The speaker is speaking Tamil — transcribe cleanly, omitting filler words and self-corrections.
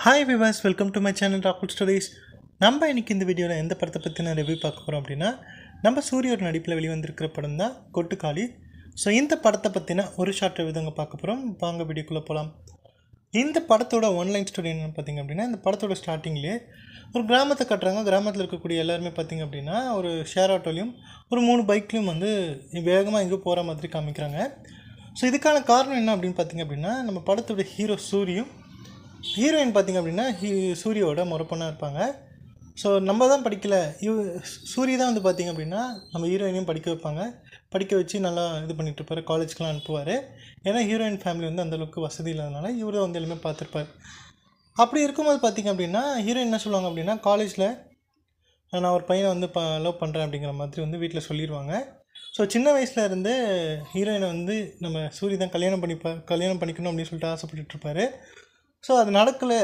Hi Vilas, welcome to my channel ராகுல் ஸ்டோரிஸ். நம்ம இன்றைக்கி இந்த வீடியோவில் எந்த படத்தை பற்றின ரிவ்யூ பார்க்க போகிறோம் அப்படின்னா, நம்ம சூரியோட நடிப்பில் வெளிவந்திருக்கிற படம் தான் கொட்டுக்காளி. ஸோ இந்த படத்தை பற்றின ஒரு ஷார்ட் ரிவ்யூ தாங்க பார்க்க போகிறோம். வாங்க வீடியோக்குள்ளே போகலாம். இந்த படத்தோட ஒன்லைன் ஸ்டோரி என்னென்னு பார்த்திங்க அப்படின்னா, இந்த படத்தோட ஸ்டார்டிங்லேயே ஒரு கிராமத்தை கட்டுறாங்க. கிராமத்தில் இருக்கக்கூடிய எல்லாருமே பார்த்திங்க அப்படின்னா ஒரு ஷேர் ஆட்டோலையும் ஒரு 3 பைக்லையும் வந்து வேகமாக எங்கேயோ போகிற மாதிரி காமிக்கிறாங்க. ஸோ இதுக்கான காரணம் என்ன அப்படின்னு பார்த்திங்க அப்படின்னா, நம்ம படத்தோட ஹீரோ சூரியும் ஹீரோயின் பார்த்திங்க அப்படின்னா சூரியோட முறப்பொண்ணாக இருப்பாங்க. ஸோ நம்ம தான் படிக்கலை, சூரிய தான் வந்து பார்த்திங்க அப்படின்னா நம்ம ஹீரோயினையும் படிக்க வைப்பாங்க. படிக்க வச்சு நல்லா இது பண்ணிகிட்ருப்பார், காலேஜ்க்கெலாம் அனுப்புவார். ஏன்னா ஹீரோயின் ஃபேமிலி வந்து அந்தளவுக்கு வசதி இல்லாதனால இவர் வந்து எல்லாமே பார்த்துருப்பார். அப்படி இருக்கும்போது பார்த்திங்க அப்படின்னா ஹீரோயின் என்ன சொல்லுவாங்க அப்படின்னா, காலேஜில் நான் ஒரு பையனை வந்து லவ் பண்ணுறேன் அப்படிங்கிற மாதிரி வந்து வீட்டில் சொல்லிடுவாங்க. ஸோ சின்ன வயசில் இருந்து ஹீரோயினை வந்து நம்ம சூரிய தான் கல்யாணம் பண்ணிக்கணும் அப்படின்னு சொல்லிட்டு ஆசைப்பட்டுட்ருப்பார். ஸோ அது நடக்கலை